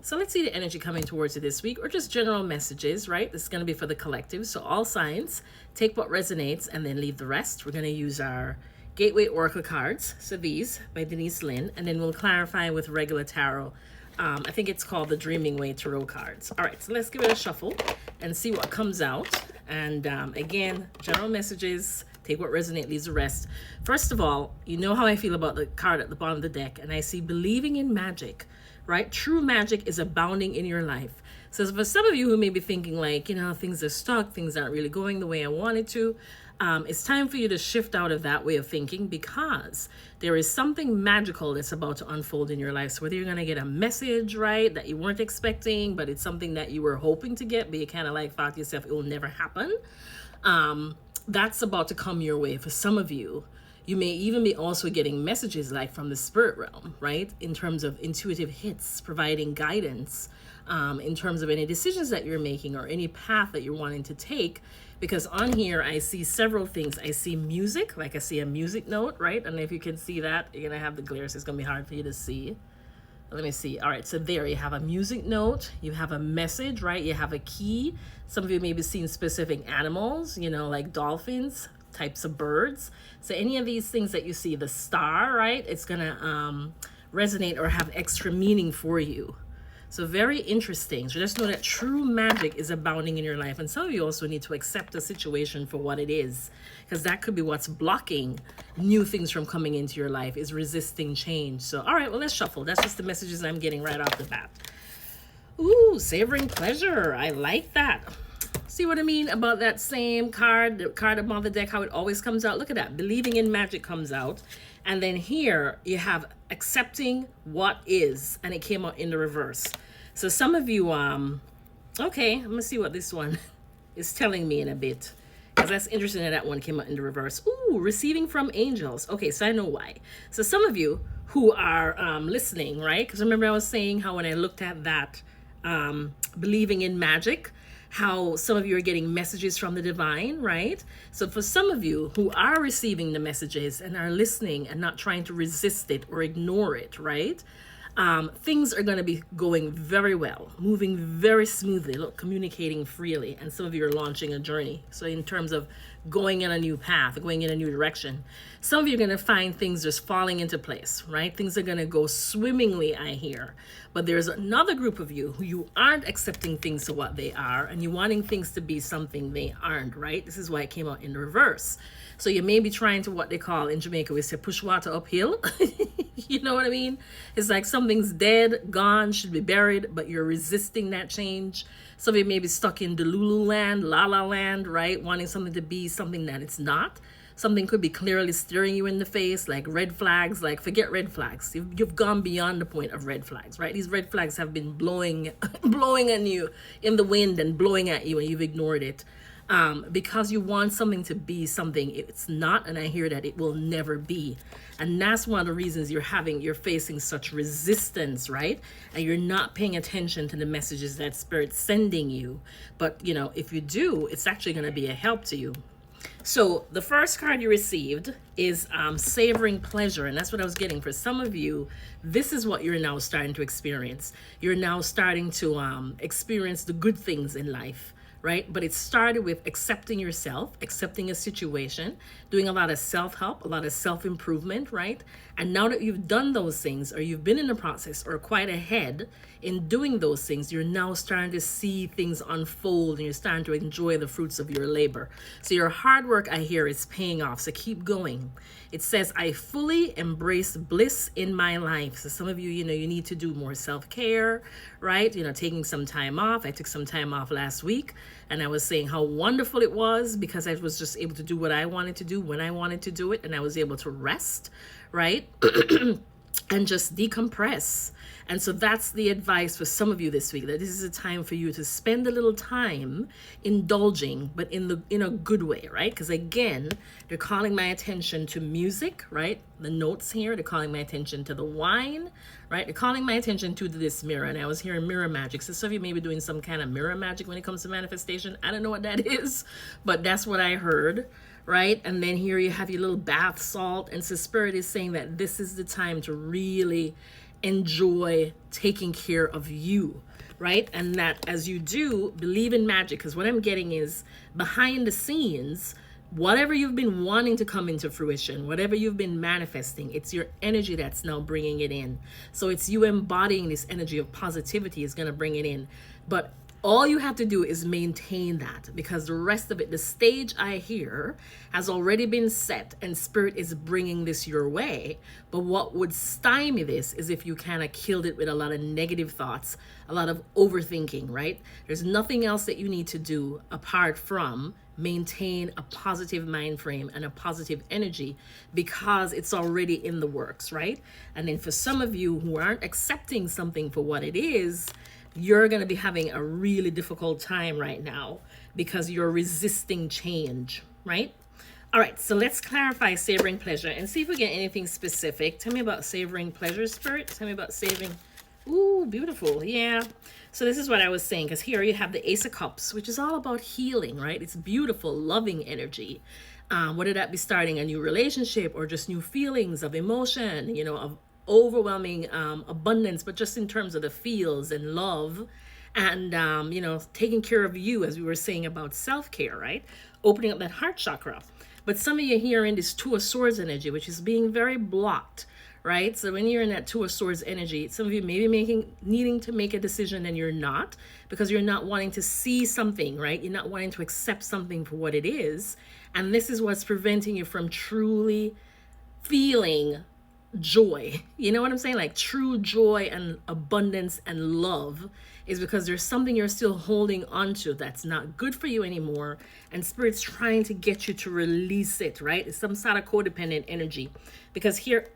So let's see the energy coming towards you this week, or just general messages, right? This is going to be for the collective. So all signs, take what resonates and then leave the rest. We're going to use our Gateway Oracle cards. So these by Denise Linn, and then we'll clarify with regular tarot. I think it's called the Dreaming Way Tarot cards. All right, so let's give it a shuffle and see what comes out. And again, general messages, take what resonates, leaves the rest. First of all, you know how I feel about the card at the bottom of the deck, and I see believing in magic. Right? True magic is abounding in your life. So for some of you who may be thinking like, things are stuck, things aren't really going the way I wanted to, it's time for you to shift out of that way of thinking, because there is something magical that's about to unfold in your life. So whether you're going to get a message, right, that you weren't expecting, but it's something that you were hoping to get, but you kind of like thought to yourself, it will never happen. That's about to come your way. For some of you, you may even be also getting messages like from the spirit realm, right? In terms of intuitive hits, providing guidance, in terms of any decisions that you're making or any path that you're wanting to take. Because on here, I see several things. I see music, like I see a music note, right? And if you can see that, you're going to have the glare, so it's going to be hard for you to see. Let me see. All right, so there you have a music note, you have a message, right? You have a key. Some of you may be seeing specific animals, like dolphins, types of birds. So any of these things that you see, the star, right, it's gonna resonate or have extra meaning for you. So very interesting. So just know that true magic is abounding in your life. And some of you also need to accept the situation for what it is, because that could be what's blocking new things from coming into your life, is resisting change. So all right, well, let's shuffle. That's just the messages I'm getting right off the bat. Ooh, savoring pleasure. I like that. See what I mean about that same card, the card above the deck, how it always comes out? Look at that. Believing in magic comes out. And then here you have accepting what is, and it came out in the reverse. So some of you, okay, I'm gonna see what this one is telling me in a bit, because that's interesting that one came out in the reverse. Ooh, receiving from angels. Okay, so I know why. So some of you who are listening, right? Because remember I was saying how when I looked at that, believing in magic, how some of you are getting messages from the divine, right? So for some of you who are receiving the messages and are listening and not trying to resist it or ignore it, right? Things are going to be going very well, moving very smoothly, look, communicating freely. And some of you are launching a journey. So in terms of going in a new path, going in a new direction, some of you are going to find things just falling into place, right? Things are going to go swimmingly, I hear. But there's another group of you who you aren't accepting things to what they are, and you're wanting things to be something they aren't, right? This is why it came out in the reverse. So you may be trying to, what they call in Jamaica, we say push water uphill. You know what I mean? It's like something's dead, gone, should be buried, but you're resisting that change. Some of you may be stuck in Delulu land, La La land, right? Wanting something to be something that it's not. Something could be clearly staring you in the face, like red flags, like forget red flags. You've gone beyond the point of red flags, right? These red flags have been blowing on you in the wind and blowing at you, and you've ignored it. Because you want something to be something it's not, and I hear that it will never be. And that's one of the reasons you're facing such resistance, right? And you're not paying attention to the messages that Spirit's sending you. But, if you do, it's actually going to be a help to you. So the first card you received is savoring pleasure, and that's what I was getting. For some of you, this is what you're now starting to experience. You're now starting to experience the good things in life, right? But it started with accepting yourself, accepting a situation, doing a lot of self-help, a lot of self-improvement, right? And now that you've done those things, or you've been in the process or quite ahead in doing those things, you're now starting to see things unfold, and you're starting to enjoy the fruits of your labor. So your hard work, I hear, is paying off. So keep going. It says, I fully embrace bliss in my life. So some of you, you need to do more self-care, right? Taking some time off. I took some time off last week, and I was saying how wonderful it was, because I was just able to do what I wanted to do when I wanted to do it, and I was able to rest, right? And just decompress. And so that's the advice for some of you this week, that this is a time for you to spend a little time indulging, but in a good way, right? Because again, they're calling my attention to music, right? The notes here, they're calling my attention to the wine, right? They're calling my attention to this mirror. And I was hearing mirror magic. So some of you may be doing some kind of mirror magic when it comes to manifestation. I don't know what that is, but that's what I heard. Right? And then here you have your little bath salt. And so Spirit is saying that this is the time to really enjoy taking care of you, right? And that as you do, believe in magic. Because what I'm getting is behind the scenes, whatever you've been wanting to come into fruition, whatever you've been manifesting, it's your energy that's now bringing it in. So it's you embodying this energy of positivity is going to bring it in. But all you have to do is maintain that, because the rest of it, the stage I hear has already been set and spirit is bringing this your way. But what would stymie this is if you kind of killed it with a lot of negative thoughts, a lot of overthinking, right? There's nothing else that you need to do apart from maintain a positive mind frame and a positive energy, because it's already in the works, right? And then for some of you who aren't accepting something for what it is, you're going to be having a really difficult time right now because you're resisting change, right? All right, so let's clarify savoring pleasure and see if we get anything specific. Tell me about savoring pleasure, spirit. Tell me about savoring. Ooh, beautiful. Yeah. So this is what I was saying, because here you have the Ace of Cups, which is all about healing, right? It's beautiful, loving energy. Whether that be starting a new relationship or just new feelings of emotion, you know, of overwhelming abundance, but just in terms of the feels and love and, you know, taking care of you, as we were saying about self-care, right? Opening up that heart chakra. But some of you here in this Two of Swords energy, which is being very blocked, right? So when you're in that Two of Swords energy, some of you may be needing to make a decision and you're not, because you're not wanting to see something, right? You're not wanting to accept something for what it is. And this is what's preventing you from truly feeling joy. You know what I'm saying? Like true joy and abundance and love is because there's something you're still holding onto that's not good for you anymore, and spirit's trying to get you to release it, right? It's some sort of codependent energy, because here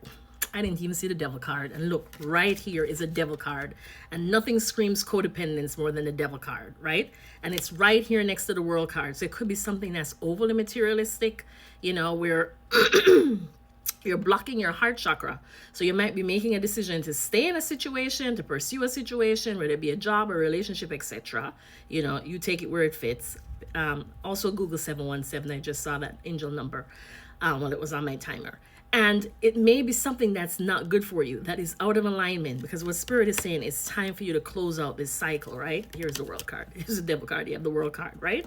I didn't even see the devil card, and look, right here is a devil card, and nothing screams codependence more than the devil card, right? And it's right here next to the world card. So it could be something that's overly materialistic, you know, where you're blocking your heart chakra. So you might be making a decision to stay in a situation, to pursue a situation, whether it be a job or relationship, etc. You know, you take it where it fits. Also Google 717. I just saw that angel number while it was on my timer. And it may be something that's not good for you, that is out of alignment, because what spirit is saying, it's time for you to close out this cycle, right? Here's the world card. Here's the devil card. You have the world card, right?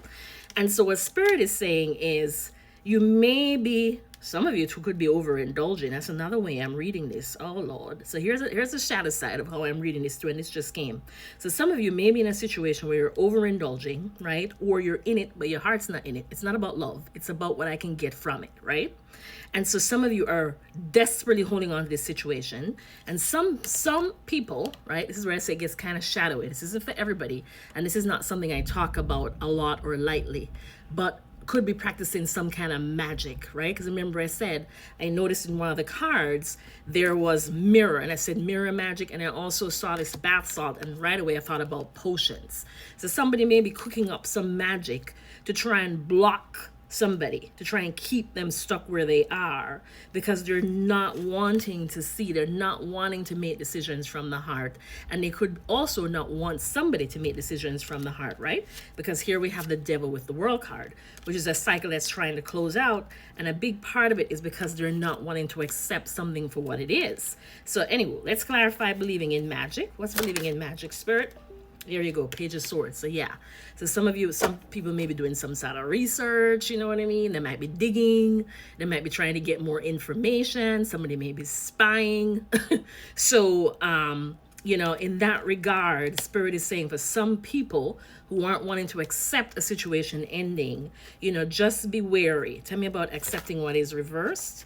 And so what spirit is saying is, you may be, some of you could be overindulging. That's another way I'm reading this. Oh, Lord. So here's the shadow side of how I'm reading this too, and this just came. So some of you may be in a situation where you're overindulging, right? Or you're in it, but your heart's not in it. It's not about love. It's about what I can get from it, right? And so some of you are desperately holding on to this situation. And some people, right? This is where I say it gets kind of shadowy. This isn't for everybody. And this is not something I talk about a lot or lightly. But could be practicing some kind of magic, right? Because remember I said, I noticed in one of the cards, there was mirror, and I said mirror magic, and I also saw this bath salt, and right away I thought about potions. So somebody may be cooking up some magic to try and block somebody, to try and keep them stuck where they are, because they're not wanting to see, they're not wanting to make decisions from the heart. And they could also not want somebody to make decisions from the heart, right? Because here we have the devil with the world card, which is a cycle that's trying to close out. And a big part of it is because they're not wanting to accept something for what it is. So anyway, let's clarify believing in magic. What's believing in magic, spirit? There you go, Page of Swords. So yeah, so some people may be doing some sort of research, you know what I mean? They might be digging, they might be trying to get more information, somebody may be spying. So, you know, in that regard, Spirit is saying for some people who aren't wanting to accept a situation ending, you know, just be wary. Tell me about accepting what is reversed.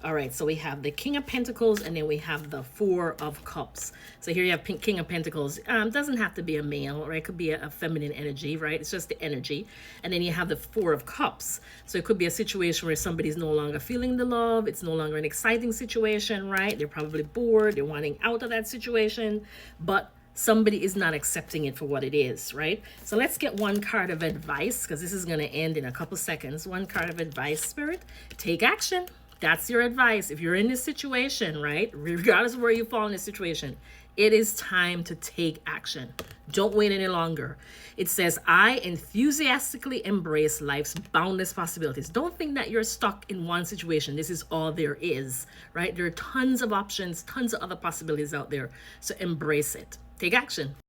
All right, so we have the King of Pentacles, and then we have the Four of Cups. So here you have King of Pentacles. Doesn't have to be a male, right? It could be a feminine energy, right? It's just the energy. And then you have the Four of Cups. So it could be a situation where somebody's no longer feeling the love. It's no longer an exciting situation, right? They're probably bored. They're wanting out of that situation. But somebody is not accepting it for what it is, right? So let's get one card of advice, because this is going to end in a couple seconds. One card of advice, Spirit. Take action. That's your advice. If you're in this situation, right, regardless of where you fall in this situation, it is time to take action. Don't wait any longer. It says, I enthusiastically embrace life's boundless possibilities. Don't think that you're stuck in one situation. This is all there is, right? There are tons of options, tons of other possibilities out there. So embrace it. Take action.